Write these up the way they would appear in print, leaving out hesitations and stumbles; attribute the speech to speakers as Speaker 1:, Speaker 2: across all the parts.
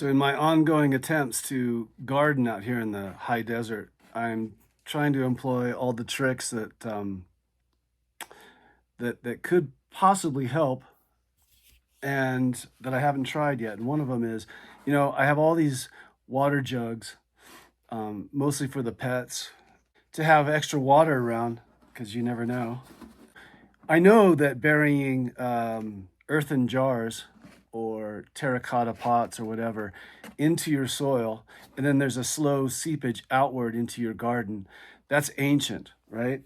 Speaker 1: So in my ongoing attempts to garden out here in the high desert, I'm trying to employ all the tricks that could possibly help and that I haven't tried yet. And one of them is, I have all these water jugs, mostly for the pets, to have extra water around because you never know. I know that burying earthen jars or terracotta pots or whatever into your soil, and then there's a slow seepage outward into your garden, that's ancient, right?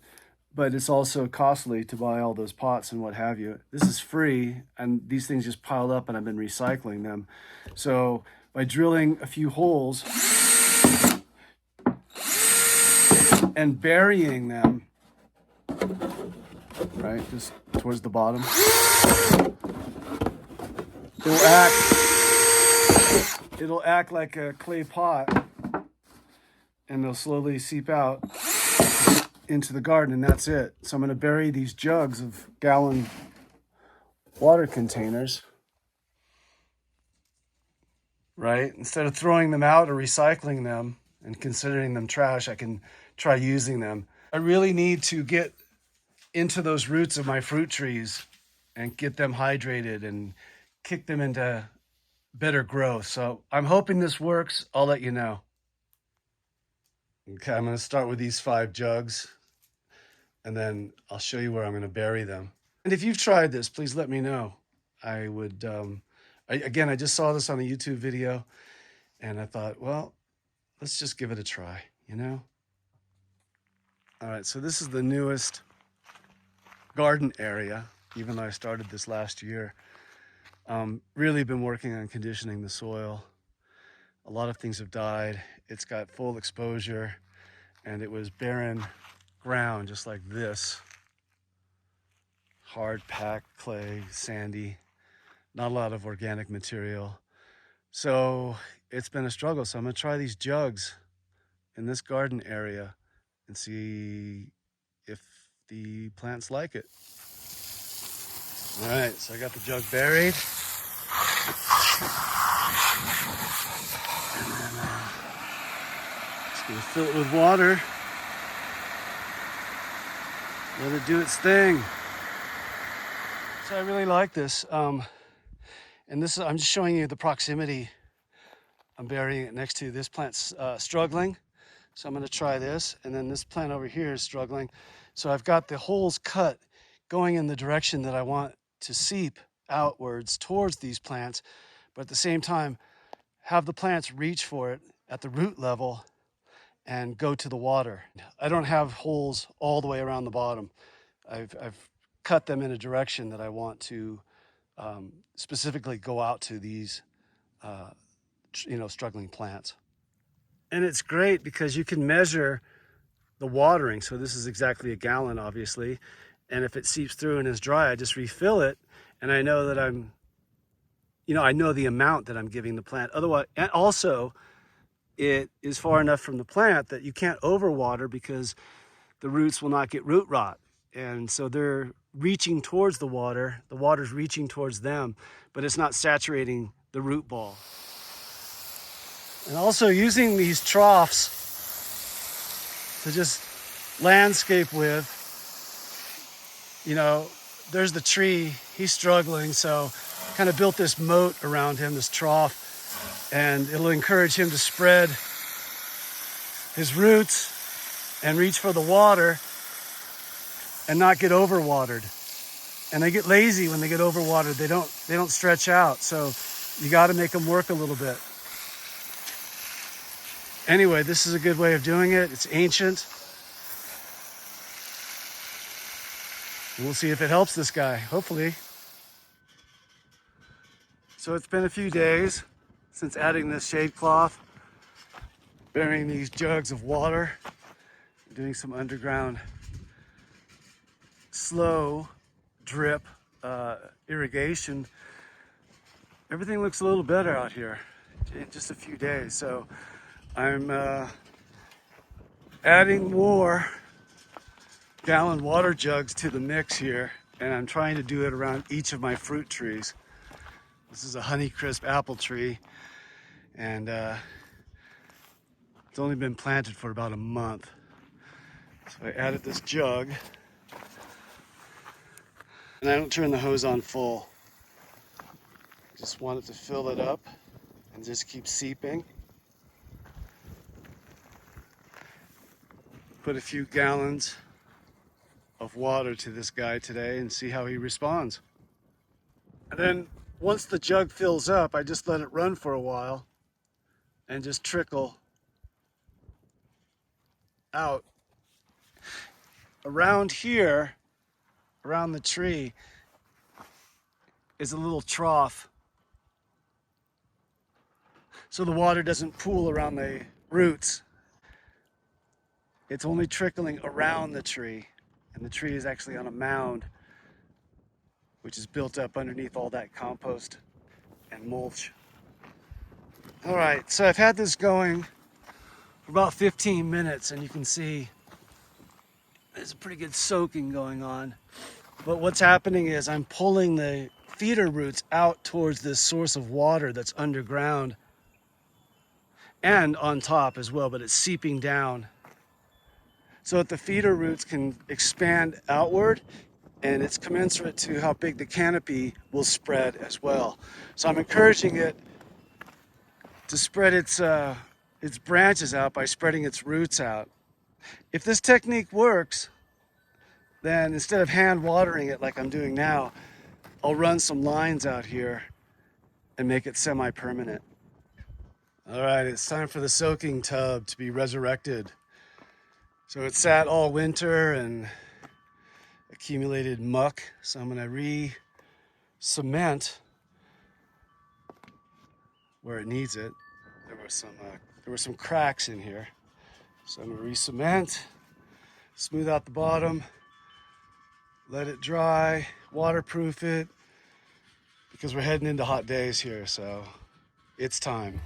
Speaker 1: But it's also costly to buy all those pots and what have you. This is free, and these things just piled up, and I've been recycling them. So by drilling a few holes and burying them, right, just towards the bottom, it'll act like a clay pot, and they'll slowly seep out into the garden, and that's it. So I'm going to bury these jugs of gallon water containers, right? Instead of throwing them out or recycling them and considering them trash, I can try using them. I really need to get into those roots of my fruit trees and get them hydrated and kick them into better growth. So I'm hoping this works. I'll let you know. Okay, I'm going to start with these 5 jugs, and then I'll show you where I'm going to bury them. And if you've tried this, please let me know. I would, I just saw this on a YouTube video, and I thought, well, let's just give it a try, All right, so this is the newest garden area, even though I started this last year. Really been working on conditioning the soil. A lot of things have died. It's got full exposure, and it was barren ground just like this. Hard packed clay, sandy, not a lot of organic material. So it's been a struggle. So I'm gonna try these jugs in this garden area and see if the plants like it. All right, so I got the jug buried. And then just gonna fill it with water. Let it do its thing. So I really like this. And this is, I'm just showing you the proximity. I'm burying it next to this plant's struggling. So I'm gonna try this. And then this plant over here is struggling. So I've got the holes cut going in the direction that I want to seep outwards towards these plants, but at the same time, have the plants reach for it at the root level and go to the water. I don't have holes all the way around the bottom. I've cut them in a direction that I want to specifically go out to these, struggling plants. And it's great because you can measure the watering. So this is exactly a gallon, obviously. And if it seeps through and is dry, I just refill it. And I know that I know the amount that I'm giving the plant. Otherwise, and also it is far enough from the plant that you can't overwater because the roots will not get root rot. And so they're reaching towards the water's reaching towards them, but it's not saturating the root ball. And also using these troughs to just landscape with, there's the tree, he's struggling, so kind of built this moat around him, this trough, and it'll encourage him to spread his roots and reach for the water and not get overwatered. And they get lazy when they get overwatered. They don't stretch out, so you got to make them work a little bit. Anyway, this is a good way of doing it. It's ancient. We'll see if it helps this guy, hopefully. So it's been a few days since adding this shade cloth, burying these jugs of water, doing some underground slow drip irrigation. Everything looks a little better out here in just a few days. So I'm adding more gallon water jugs to the mix here, and I'm trying to do it around each of my fruit trees. This is a Honeycrisp apple tree, and it's only been planted for about a month. So I added this jug, and I don't turn the hose on full. Just want it to fill it up and just keep seeping. Put a few gallons of water to this guy today and see how he responds. And then once the jug fills up, I just let it run for a while and just trickle out. Around here, around the tree, is a little trough, so the water doesn't pool around the roots. It's only trickling around the tree, and the tree is actually on a mound which is built up underneath all that compost and mulch. All right, so I've had this going for about 15 minutes, and you can see there's a pretty good soaking going on. But what's happening is I'm pulling the feeder roots out towards this source of water that's underground and on top as well, but it's seeping down so that the feeder roots can expand outward, and it's commensurate to how big the canopy will spread as well. So I'm encouraging it to spread its branches out by spreading its roots out. If this technique works, then instead of hand watering it like I'm doing now, I'll run some lines out here and make it semi-permanent. All right, it's time for the soaking tub to be resurrected. So it sat all winter and accumulated muck, so I'm gonna re-cement where it needs it. There were some cracks in here, so I'm gonna re-cement, smooth out the bottom, let it dry, waterproof it, because we're heading into hot days here, so it's time.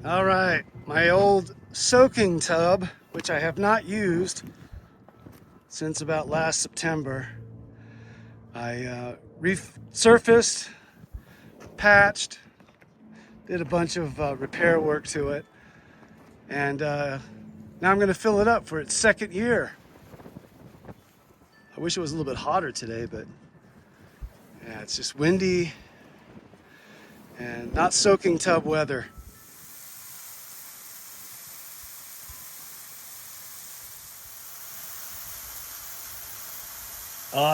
Speaker 1: All right, my old soaking tub, which I have not used since about last September, I resurfaced, patched, did a bunch of repair work to it, and now I'm going to fill it up for its second year. I wish it was a little bit hotter today, but yeah, it's just windy and not soaking tub weather.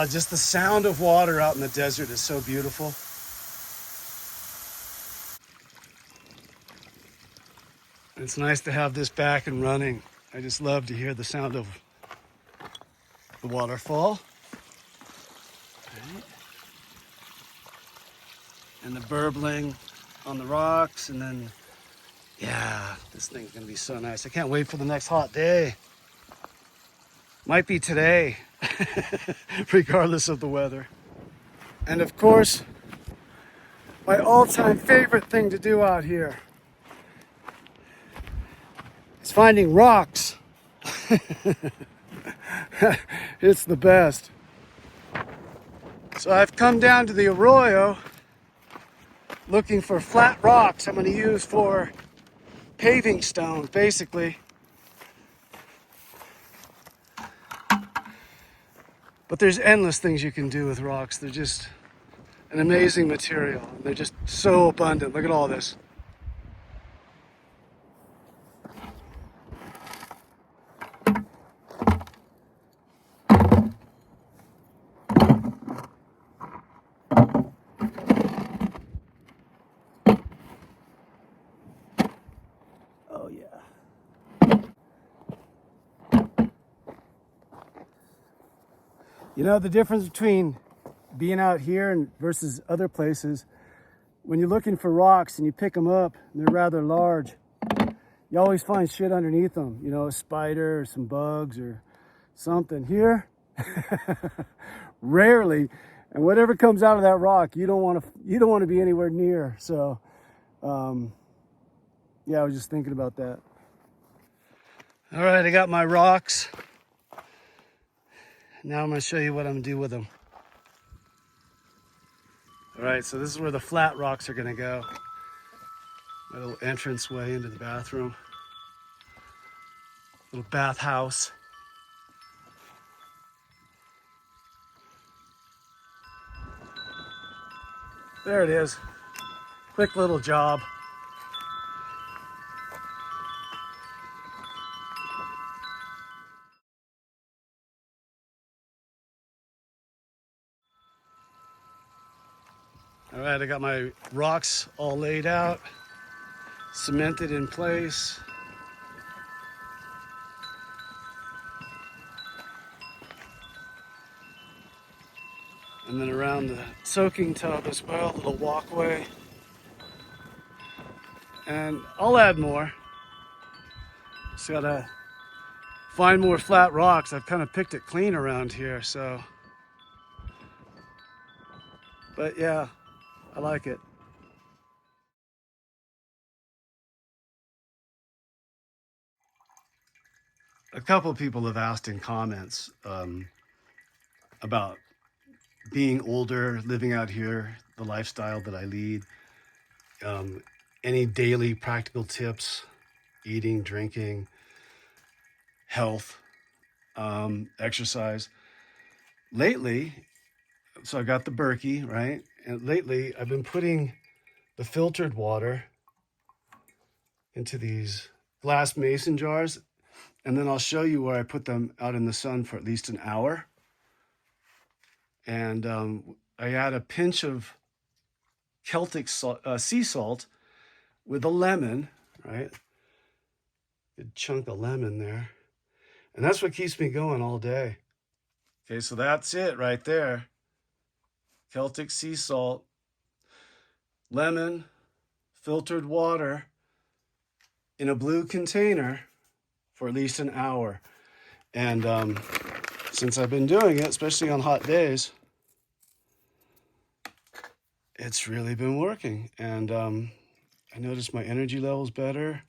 Speaker 1: Just the sound of water out in the desert is so beautiful. It's nice to have this back and running. I just love to hear the sound of the waterfall. Right. And the burbling on the rocks, and then, yeah, this thing's gonna be so nice. I can't wait for the next hot day. Might be today, regardless of the weather. And of course, my all-time favorite thing to do out here is finding rocks. It's the best. So I've come down to the arroyo looking for flat rocks I'm going to use for paving stones, basically. But there's endless things you can do with rocks. They're just an amazing material. They're just so abundant. Look at all this. Oh yeah. You know, the difference between being out here and versus other places, when you're looking for rocks and you pick them up and they're rather large, you always find shit underneath them, you know, a spider or some bugs or something. Here, rarely, and whatever comes out of that rock, you don't want to be anywhere near. So, yeah, I was just thinking about that. All right, I got my rocks. Now I'm going to show you what I'm going to do with them. All right, so this is where the flat rocks are going to go. My little entrance way into the bathroom. Little bathhouse. There it is. Quick little job. All right, I got my rocks all laid out, cemented in place. And then around the soaking tub as well, a little walkway. And I'll add more. Just gotta find more flat rocks. I've kind of picked it clean around here, so. But yeah, I like it. A couple of people have asked in comments about being older, living out here, the lifestyle that I lead. Any daily practical tips, eating, drinking, health, exercise. Lately, so I got the Berkey, right? And lately I've been putting the filtered water into these glass mason jars, and then I'll show you where I put them out in the sun for at least an hour. And I add a pinch of Celtic sea salt with a lemon, right? Good chunk of lemon there. And that's what keeps me going all day. Okay, so that's it right there. Celtic sea salt, lemon, filtered water in a blue container for at least an hour. And since I've been doing it, especially on hot days, it's really been working. And I noticed my energy level's better.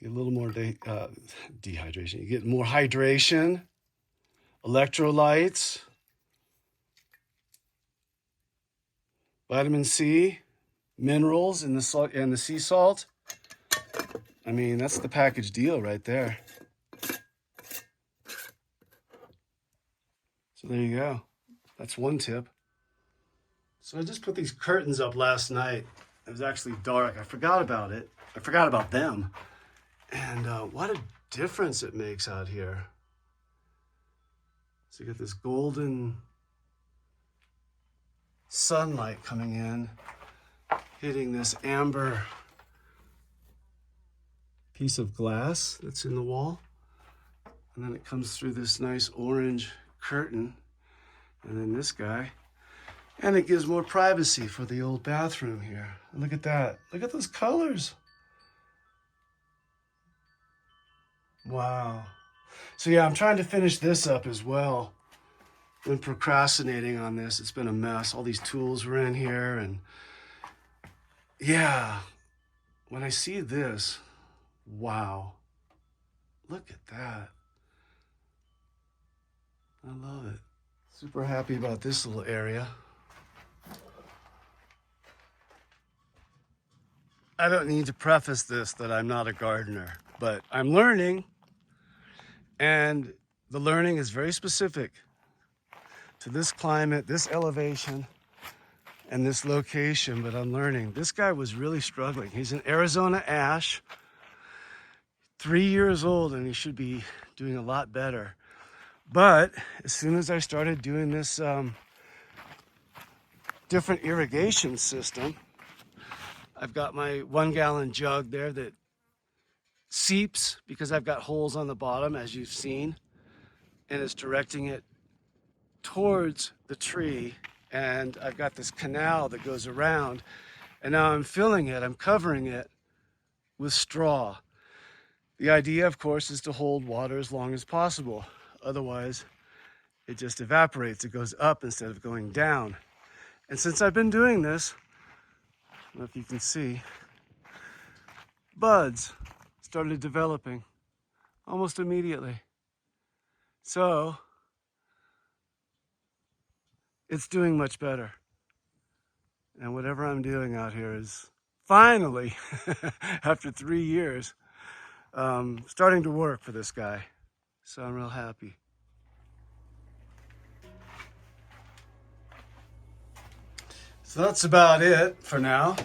Speaker 1: Get a little more dehydration. You get more hydration, electrolytes, vitamin C, minerals in the salt and the sea salt. I mean, that's the package deal right there. So there you go. That's one tip. So I just put these curtains up last night. It was actually dark. I forgot about it. I forgot about them. And what a difference it makes out here. So you get this golden sunlight coming in, hitting this amber piece of glass that's in the wall. And then it comes through this nice orange curtain. And then this guy. And it gives more privacy for the old bathroom here. And look at that. Look at those colors. Wow. So yeah, I'm trying to finish this up as well. Been procrastinating on this. It's been a mess. All these tools were in here, and yeah, when I see this, wow. Look at that. I love it. Super happy about this little area. I don't need to preface this that I'm not a gardener, but I'm learning, and the learning is very specific to this climate, this elevation, and this location, but I'm learning. This guy was really struggling. He's an Arizona ash, 3 years old, and he should be doing a lot better. But as soon as I started doing this different irrigation system, I've got my 1 gallon jug there that seeps because I've got holes on the bottom, as you've seen, and it's directing it towards the tree, and I've got this canal that goes around, and now I'm filling it, I'm covering it with straw. The idea, of course, is to hold water as long as possible. Otherwise, it just evaporates. It goes up instead of going down. And since I've been doing this, I don't know if you can see, buds started developing almost immediately. So it's doing much better. And whatever I'm doing out here is finally, after 3 years, starting to work for this guy. So I'm real happy. So that's about it for now.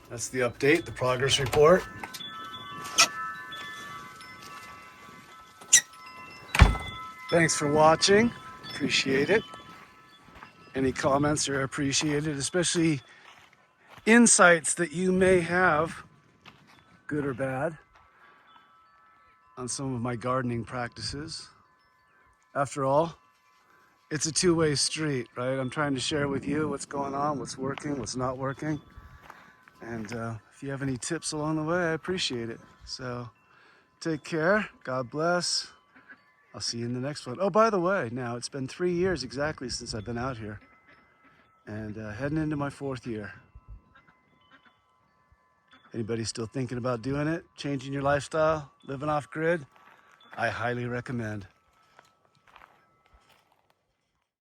Speaker 1: That's the update, the progress report. Thanks for watching. Appreciate it. Any comments are appreciated, especially insights that you may have, good or bad, on some of my gardening practices. After all, it's a two-way street, right? I'm trying to share with you what's going on, what's working, what's not working. And if you have any tips along the way, I appreciate it. So take care. God bless. I'll see you in the next one. Oh, by the way, now it's been 3 years exactly since I've been out here, and heading into my 4th year. Anybody still thinking about doing it, changing your lifestyle, living off grid? I highly recommend.